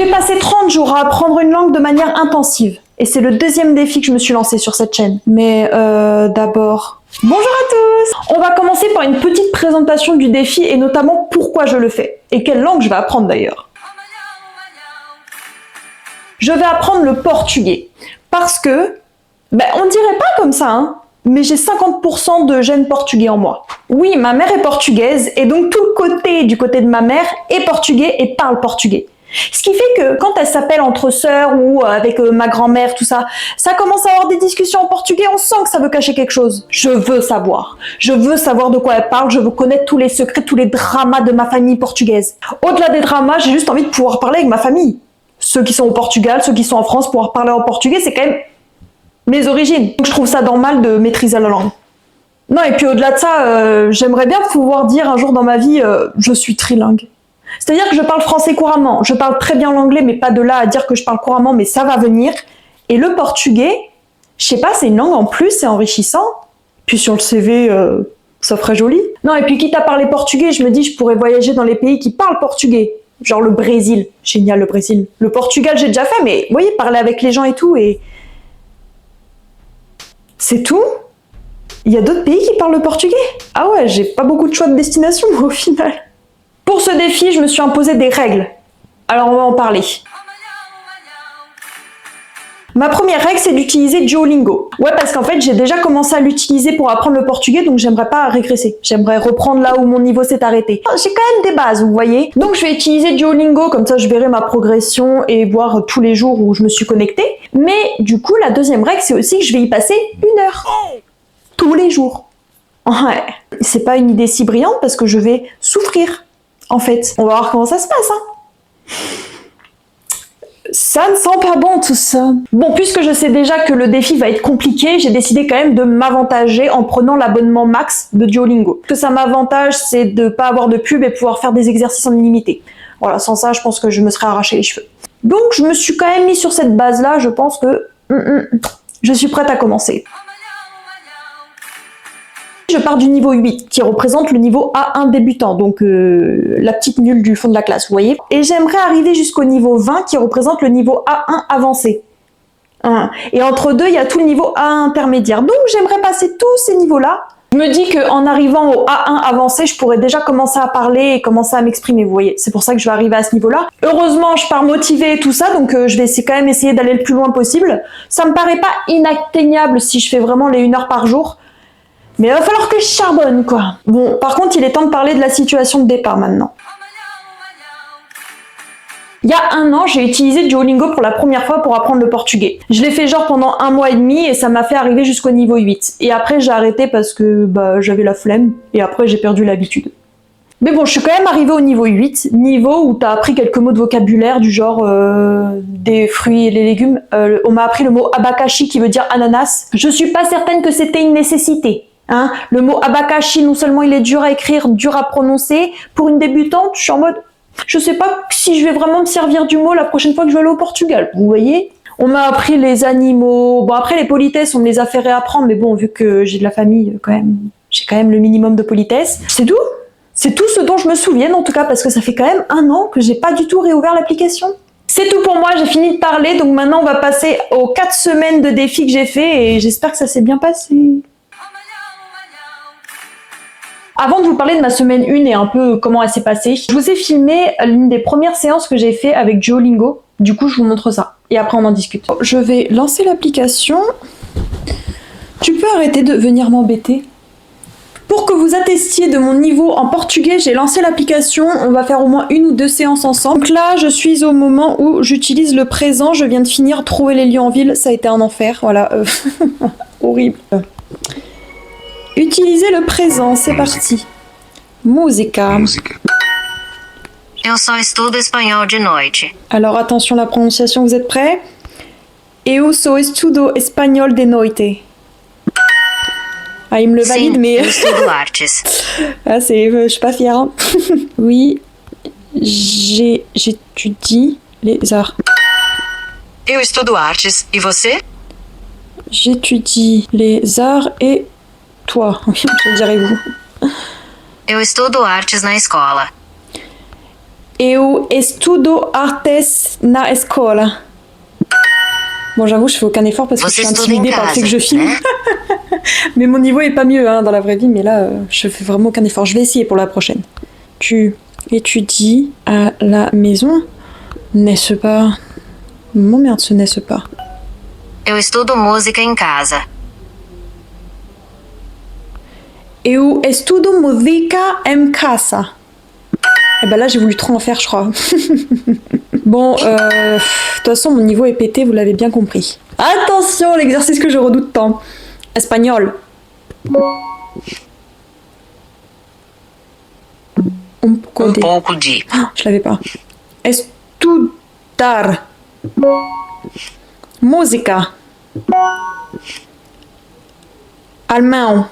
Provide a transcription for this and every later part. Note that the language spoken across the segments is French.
J'ai passé 30 jours à apprendre une langue de manière intensive. Et c'est le deuxième défi que je me suis lancé sur cette chaîne. Mais d'abord... Bonjour à tous! On va commencer par une petite présentation du défi et notamment pourquoi je le fais. Et quelle langue je vais apprendre d'ailleurs. Je vais apprendre le portugais. Parce que, on dirait pas comme ça, hein, mais j'ai 50% de gènes portugais en moi. Oui, ma mère est portugaise et donc tout le côté du côté de ma mère est portugais et parle portugais. Ce qui fait que quand elle s'appelle entre sœurs ou avec ma grand-mère, tout ça, ça commence à avoir des discussions en portugais, on sent que ça veut cacher quelque chose. Je veux savoir de quoi elle parle, je veux connaître tous les secrets, tous les dramas de ma famille portugaise. Au-delà des dramas, j'ai juste envie de pouvoir parler avec ma famille. Ceux qui sont au Portugal, ceux qui sont en France, pouvoir parler en portugais, c'est quand même mes origines. Donc je trouve ça normal de maîtriser la langue. Non, et puis au-delà de ça, j'aimerais bien pouvoir dire un jour dans ma vie, je suis trilingue. C'est-à-dire que je parle français couramment, je parle très bien l'anglais, mais pas de là à dire que je parle couramment, mais ça va venir. Et le portugais, je sais pas, c'est une langue en plus, c'est enrichissant. Puis sur le CV, ça ferait joli. Non, et puis quitte à parler portugais, je me dis je pourrais voyager dans les pays qui parlent portugais. Genre le Brésil, génial le Brésil. Le Portugal, j'ai déjà fait, mais vous voyez, parler avec les gens et tout, et... C'est tout? Il y a d'autres pays qui parlent le portugais? Ah ouais, j'ai pas beaucoup de choix de destination, moi, au final. Pour ce défi, je me suis imposé des règles. Alors on va en parler. Ma première règle, c'est d'utiliser Duolingo. Ouais, parce qu'en fait, j'ai déjà commencé à l'utiliser pour apprendre le portugais, donc j'aimerais pas régresser. J'aimerais reprendre là où mon niveau s'est arrêté. J'ai quand même des bases, vous voyez. Donc je vais utiliser Duolingo, comme ça je verrai ma progression et voir tous les jours où je me suis connectée. Mais du coup, la deuxième règle, c'est aussi que je vais y passer 1 heure. Tous les jours. Ouais. C'est pas une idée si brillante parce que je vais souffrir. En fait, on va voir comment ça se passe, hein. Ça ne sent pas bon tout ça. Bon, puisque je sais déjà que le défi va être compliqué, j'ai décidé quand même de m'avantager en prenant l'abonnement max de Duolingo. Ce que ça m'avantage, c'est de pas avoir de pub et pouvoir faire des exercices en illimité. Voilà, sans ça, je pense que je me serais arraché les cheveux. Donc, je me suis quand même mis sur cette base-là, je pense que je suis prête à commencer. Je pars du niveau 8, qui représente le niveau A1 débutant, donc la petite nulle du fond de la classe, vous voyez. Et j'aimerais arriver jusqu'au niveau 20, qui représente le niveau A1 avancé. Et entre deux, il y a tout le niveau A1 intermédiaire. Donc j'aimerais passer tous ces niveaux-là. Je me dis qu'en arrivant au A1 avancé, je pourrais déjà commencer à parler et commencer à m'exprimer, vous voyez. C'est pour ça que je vais arriver à ce niveau-là. Heureusement, je pars motivée et tout ça, donc je vais quand même essayer d'aller le plus loin possible. Ça me paraît pas inatteignable si je fais vraiment les 1 heure par jour. Mais il va falloir que je charbonne, quoi. Bon, par contre, il est temps de parler de la situation de départ, maintenant. Il y a 1 an, j'ai utilisé Duolingo pour la première fois pour apprendre le portugais. Je l'ai fait genre pendant 1 mois et demi et ça m'a fait arriver jusqu'au niveau 8. Et après, j'ai arrêté parce que j'avais la flemme et après, j'ai perdu l'habitude. Mais bon, je suis quand même arrivée au niveau 8, niveau où t'as appris quelques mots de vocabulaire du genre des fruits et les légumes. On m'a appris le mot abakashi qui veut dire ananas. Je suis pas certaine que c'était une nécessité. Hein, le mot abakashi, non seulement il est dur à écrire, dur à prononcer, pour une débutante, je suis en mode, je sais pas si je vais vraiment me servir du mot la prochaine fois que je vais aller au Portugal, vous voyez. On m'a appris les animaux, bon après les politesses, on me les a fait réapprendre, mais bon, vu que j'ai de la famille, quand même, j'ai quand même le minimum de politesse. C'est tout. C'est tout ce dont je me souviens, en tout cas, parce que ça fait quand même 1 an que j'ai pas du tout réouvert l'application. C'est tout pour moi, j'ai fini de parler, donc maintenant on va passer aux 4 semaines de défis que j'ai fait, et j'espère que ça s'est bien passé. Avant de vous parler de ma semaine 1 et un peu comment elle s'est passée, je vous ai filmé l'une des premières séances que j'ai fait avec Duolingo. Du coup, je vous montre ça. Et après, on en discute. Je vais lancer l'application. Tu peux arrêter de venir m'embêter? Pour que vous attestiez de mon niveau en portugais, j'ai lancé l'application. On va faire au moins 1 ou 2 séances ensemble. Donc là, je suis au moment où j'utilise le présent. Je viens de finir Trouver les lieux en ville. Ça a été un enfer. Voilà. Horrible. Utilisez le présent, c'est parti. Música. Eu só estudo espanhol de noite. Alors attention la prononciation, vous êtes prêts? Eu só estudo espanhol de noite. Ah, il me le valide, Sim, mais... eu estudo artes. Ah, c'est... je suis pas fière. Hein. Oui, j'étudie les arts. Eu estudo artes. E você? J'étudie les arts et... toi, je dirais vous. Eu estudo artes na escola. Eu estudo artes na escola. Bon, j'avoue, je fais aucun effort parce que je suis intimidée par le fait que je filme. Mais mon niveau est pas mieux hein, dans la vraie vie, mais là, je fais vraiment aucun effort. Je vais essayer pour la prochaine. Tu étudies à la maison, n'est-ce pas? Mon merde, ce n'est-ce pas. Eu estudo música em casa. Eu estudo música em casa. Et ben là, j'ai voulu trop en faire, je crois. Bon, de toute façon, mon niveau est pété, vous l'avez bien compris. Attention, l'exercice que je redoute tant. Espagnol. Un pouco de... Ah, je l'avais pas. Estudar. Música. Allemand.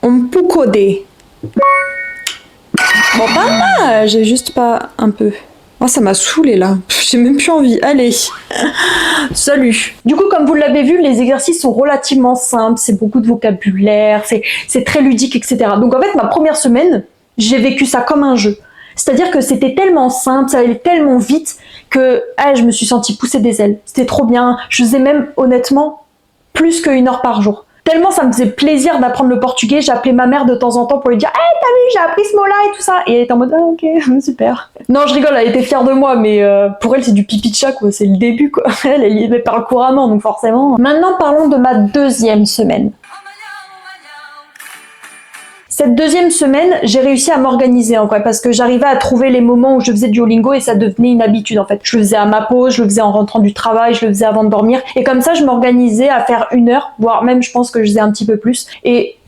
Un pouco de... Bon, pas mal, j'ai juste pas un peu. Oh, ça m'a saoulé là. J'ai même plus envie. Allez. Salut. Du coup, comme vous l'avez vu, les exercices sont relativement simples. C'est beaucoup de vocabulaire, c'est très ludique, etc. Donc en fait, ma première semaine, j'ai vécu ça comme un jeu. C'est-à-dire que c'était tellement simple, ça allait tellement vite que je me suis sentie pousser des ailes. C'était trop bien. Je faisais même, honnêtement, plus qu'1 heure par jour. Tellement ça me faisait plaisir d'apprendre le portugais, j'appelais ma mère de temps en temps pour lui dire hey, t'as vu, j'ai appris ce mot-là et tout ça. Et elle était en mode ah, ok, super. Non, je rigole, elle était fière de moi, mais pour elle, c'est du pipi de chat, quoi. C'est le début, quoi. Elle parle couramment, donc forcément. Maintenant, parlons de ma deuxième semaine. Cette deuxième semaine, j'ai réussi à m'organiser en vrai parce que j'arrivais à trouver les moments où je faisais du Duolingo et ça devenait une habitude en fait. Je le faisais à ma pause, je le faisais en rentrant du travail, je le faisais avant de dormir et comme ça je m'organisais à faire 1 heure, voire même je pense que je faisais un petit peu plus et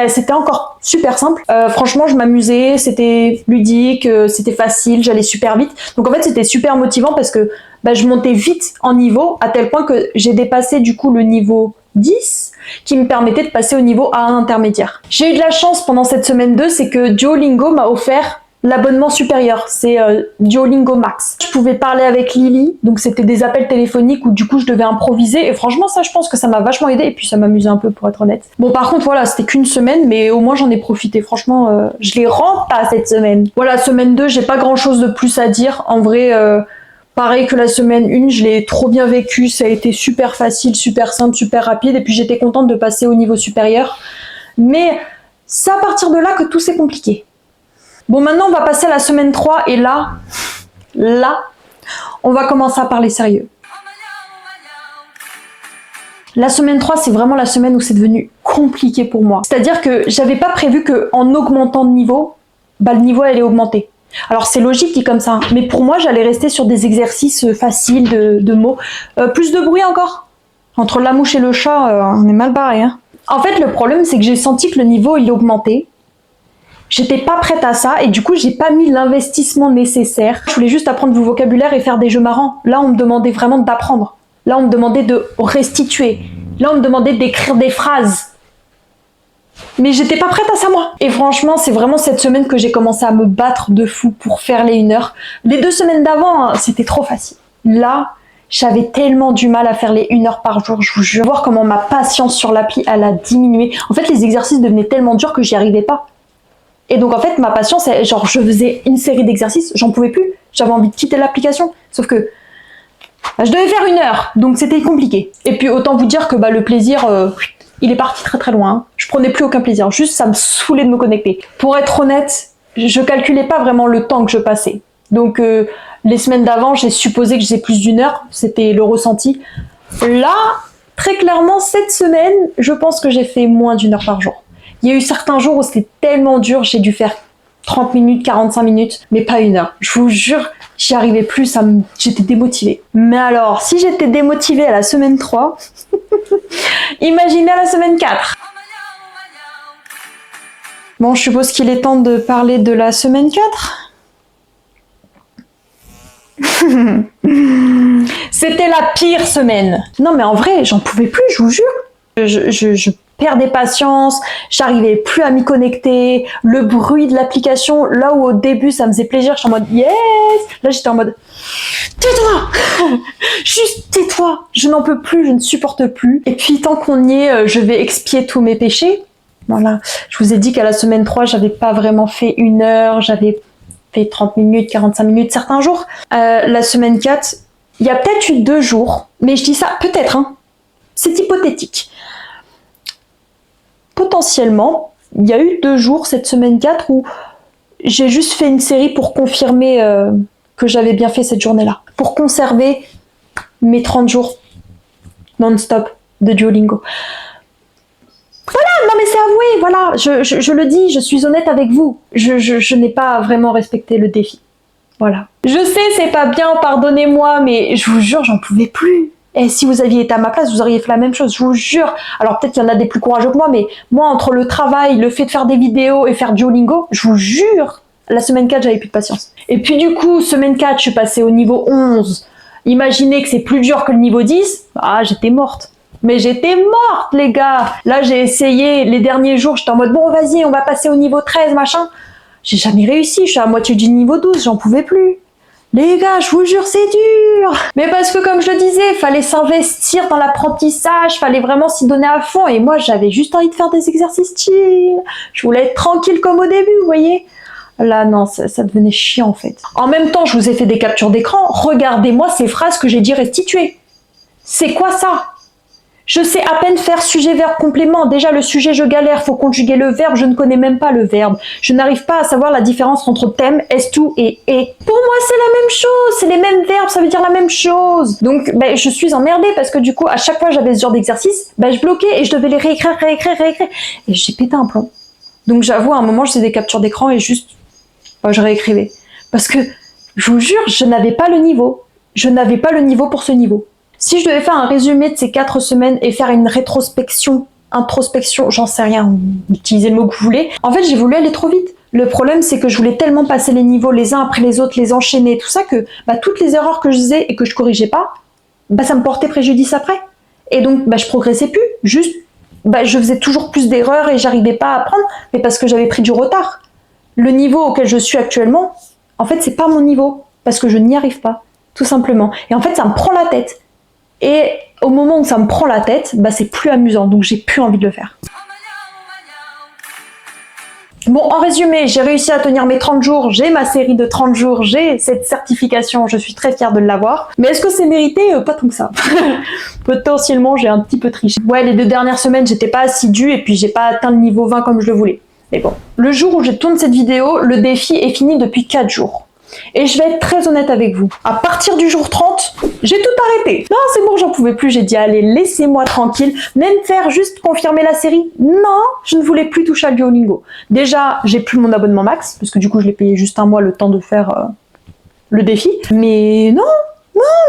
c'était encore super simple. Franchement, je m'amusais, c'était ludique, c'était facile, j'allais super vite. Donc en fait, c'était super motivant parce que je montais vite en niveau à tel point que j'ai dépassé du coup le niveau 10 qui me permettait de passer au niveau A1 intermédiaire. J'ai eu de la chance pendant cette semaine 2, c'est que Duolingo m'a offert l'abonnement supérieur, c'est Duolingo Max. Je pouvais parler avec Lily, donc c'était des appels téléphoniques où du coup je devais improviser et franchement ça je pense que ça m'a vachement aidé et puis ça m'amusait un peu pour être honnête. Bon par contre voilà, c'était qu'1 semaine mais au moins j'en ai profité, franchement je les rends pas cette semaine. Voilà, semaine 2, j'ai pas grand chose de plus à dire, en vrai pareil que la semaine 1, je l'ai trop bien vécu, ça a été super facile, super simple, super rapide et puis j'étais contente de passer au niveau supérieur. Mais c'est à partir de là que tout s'est compliqué. Bon maintenant on va passer à la semaine 3 et là, on va commencer à parler sérieux. La semaine 3, c'est vraiment la semaine où c'est devenu compliqué pour moi. C'est-à-dire que j'avais pas prévu qu'en augmentant de niveau, le niveau allait augmenter. Alors c'est logique dit comme ça, mais pour moi j'allais rester sur des exercices faciles de mots. Plus de bruit encore. Entre la mouche et le chat, on est mal barré. Hein. En fait le problème c'est que j'ai senti que le niveau il augmentait. J'étais pas prête à ça et du coup j'ai pas mis l'investissement nécessaire. Je voulais juste apprendre du vocabulaire et faire des jeux marrants. Là on me demandait vraiment d'apprendre. Là on me demandait de restituer. Là on me demandait d'écrire des phrases. Mais j'étais pas prête à ça moi. Et franchement c'est vraiment cette semaine que j'ai commencé à me battre de fou pour faire les 1 heure. Les 2 semaines d'avant c'était trop facile. Là j'avais tellement du mal à faire les 1 heure par jour, je vous jure. Voir comment ma patience sur l'appli elle a diminué. En fait les exercices devenaient tellement durs que j'y arrivais pas. Et donc en fait ma patience, genre je faisais une série d'exercices, j'en pouvais plus, j'avais envie de quitter l'application, sauf que je devais faire 1 heure, donc c'était compliqué. Et puis autant vous dire que le plaisir, il est parti très très loin, hein. Je prenais plus aucun plaisir, juste ça me saoulait de me connecter. Pour être honnête, je calculais pas vraiment le temps que je passais. Donc les semaines d'avant, j'ai supposé que j'ai plus d'1 heure, c'était le ressenti. Là, très clairement, cette semaine, je pense que j'ai fait moins d'1 heure par jour. Il y a eu certains jours où c'était tellement dur, j'ai dû faire 30 minutes, 45 minutes, mais pas 1 heure. Je vous jure, j'y arrivais plus, j'étais démotivée. Mais alors, si j'étais démotivée à la semaine 3, imaginez à la semaine 4. Bon, je suppose qu'il est temps de parler de la semaine 4. C'était la pire semaine. Non mais en vrai, j'en pouvais plus, je vous jure. Je perdais patience, j'arrivais plus à m'y connecter, le bruit de l'application, là où au début ça me faisait plaisir, j'étais en mode yes, là j'étais en mode tais-toi, juste tais-toi, je n'en peux plus, je ne supporte plus. Et puis tant qu'on y est, je vais expier tous mes péchés. Voilà. Je vous ai dit qu'à la semaine 3, j'avais pas vraiment fait 1 heure, j'avais fait 30 minutes, 45 minutes certains jours. La semaine 4, il y a peut-être eu 2 jours, mais je dis ça peut-être, hein. C'est hypothétique. Potentiellement, il y a eu 2 jours cette semaine 4 où j'ai juste fait une série pour confirmer que j'avais bien fait cette journée-là. Pour conserver mes 30 jours non-stop de Duolingo. Voilà, non mais c'est avoué, voilà, je le dis, je suis honnête avec vous. Je n'ai pas vraiment respecté le défi. Voilà. Je sais, c'est pas bien, pardonnez-moi, mais je vous jure, j'en pouvais plus. Et si vous aviez été à ma place, vous auriez fait la même chose, je vous jure. Alors peut-être qu'il y en a des plus courageux que moi, mais moi, entre le travail, le fait de faire des vidéos et faire Duolingo, je vous jure, la semaine 4, j'avais plus de patience. Et puis du coup, semaine 4, je suis passée au niveau 11. Imaginez que c'est plus dur que le niveau 10. Ah, j'étais morte. Mais j'étais morte, les gars. Là, j'ai essayé les derniers jours, j'étais en mode, bon, vas-y, on va passer au niveau 13, machin. J'ai jamais réussi, je suis à moitié du niveau 12, j'en pouvais plus. Les gars, je vous jure, c'est dur. Mais parce que, comme je le disais, fallait s'investir dans l'apprentissage, fallait vraiment s'y donner à fond. Et moi, j'avais juste envie de faire des exercices chill. Je voulais être tranquille comme au début, vous voyez. Là, non, ça devenait chiant, en fait. En même temps, je vous ai fait des captures d'écran. Regardez-moi ces phrases que j'ai dit restituer. C'est quoi ça? Je sais à peine faire sujet, verbe, complément. Déjà, le sujet, je galère. Faut conjuguer le verbe. Je ne connais même pas le verbe. Je n'arrive pas à savoir la différence entre thème, est-to et est. Pour moi, c'est la même chose. C'est les mêmes verbes. Ça veut dire la même chose. Donc, je suis emmerdée parce que du coup, à chaque fois que j'avais ce genre d'exercice, je bloquais et je devais les réécrire. Et j'ai pété un plomb. Donc, j'avoue, à un moment, je faisais des captures d'écran et juste, je réécrivais. Parce que, je vous jure, je n'avais pas le niveau. Je n'avais pas le niveau pour ce niveau. Si je devais faire un résumé de ces 4 semaines et faire une introspection, j'en sais rien, utilisez le mot que vous voulez. En fait, j'ai voulu aller trop vite. Le problème, c'est que je voulais tellement passer les niveaux les uns après les autres, les enchaîner, tout ça, que toutes les erreurs que je faisais et que je corrigeais pas, ça me portait préjudice après. Et donc, je progressais plus. Juste, je faisais toujours plus d'erreurs et j'arrivais pas à apprendre, mais parce que j'avais pris du retard. Le niveau auquel je suis actuellement, en fait, c'est pas mon niveau, parce que je n'y arrive pas, tout simplement. Et en fait, ça me prend la tête. Et au moment où ça me prend la tête, c'est plus amusant, donc j'ai plus envie de le faire. Bon, en résumé, j'ai réussi à tenir mes 30 jours, j'ai ma série de 30 jours, j'ai cette certification, je suis très fière de l'avoir. Mais est-ce que c'est mérité? Pas tant que ça. Potentiellement, j'ai un petit peu triché. Ouais, les 2 dernières semaines, j'étais pas assidue et puis j'ai pas atteint le niveau 20 comme je le voulais. Mais bon, le jour où je tourne cette vidéo, le défi est fini depuis 4 jours. Et je vais être très honnête avec vous. À partir du jour 30, j'ai tout arrêté. Non, c'est bon, j'en pouvais plus. J'ai dit, allez, laissez-moi tranquille. Même faire juste confirmer la série. Non, je ne voulais plus toucher à Duolingo. Déjà, j'ai plus mon abonnement max, parce que du coup, je l'ai payé juste 1 mois le temps de faire le défi. Mais non,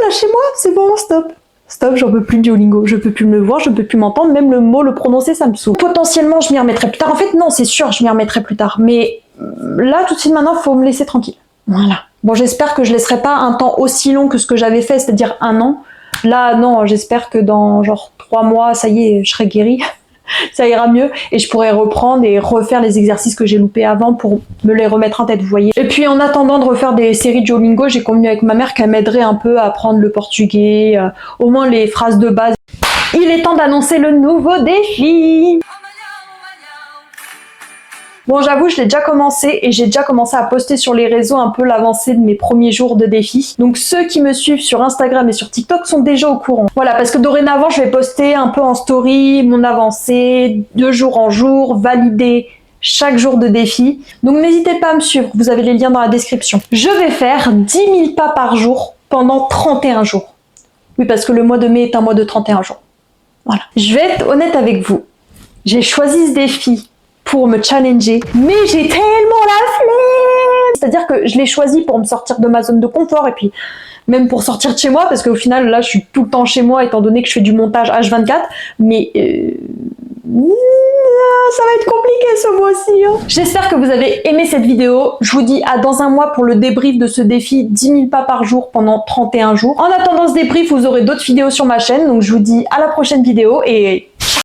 lâchez-moi, c'est bon, stop. Stop, j'en peux plus de Duolingo. Je peux plus me voir, je peux plus m'entendre. Même le mot, le prononcer, ça me saoule. Potentiellement, je m'y remettrai plus tard. En fait, non, c'est sûr, je m'y remettrai plus tard. Mais là, tout de suite, maintenant, faut me laisser tranquille. Voilà. Bon, j'espère que je laisserai pas un temps aussi long que ce que j'avais fait, c'est-à-dire 1 an. Là, non, j'espère que dans genre 3 mois, ça y est, je serai guérie. Ça ira mieux et je pourrai reprendre et refaire les exercices que j'ai loupés avant pour me les remettre en tête, vous voyez. Et puis en attendant de refaire des séries Duolingo, j'ai convenu avec ma mère qu'elle m'aiderait un peu à apprendre le portugais, au moins les phrases de base. Il est temps d'annoncer le nouveau défi. Bon, j'avoue, je l'ai déjà commencé et j'ai déjà commencé à poster sur les réseaux un peu l'avancée de mes premiers jours de défi. Donc ceux qui me suivent sur Instagram et sur TikTok sont déjà au courant. Voilà, parce que dorénavant, je vais poster un peu en story mon avancée, de jour en jour, valider chaque jour de défi. Donc n'hésitez pas à me suivre, vous avez les liens dans la description. Je vais faire 10 000 pas par jour pendant 31 jours. Oui, parce que le mois de mai est un mois de 31 jours. Voilà. Je vais être honnête avec vous. J'ai choisi ce défi pour me challenger, mais j'ai tellement la flemme. C'est-à-dire que je l'ai choisi pour me sortir de ma zone de confort et puis même pour sortir de chez moi, parce qu'au final, là, je suis tout le temps chez moi étant donné que je fais du montage H24, mais ça va être compliqué ce mois-ci. Hein. J'espère que vous avez aimé cette vidéo. Je vous dis à dans un mois pour le débrief de ce défi 10 000 pas par jour pendant 31 jours. En attendant ce débrief, vous aurez d'autres vidéos sur ma chaîne, donc je vous dis à la prochaine vidéo et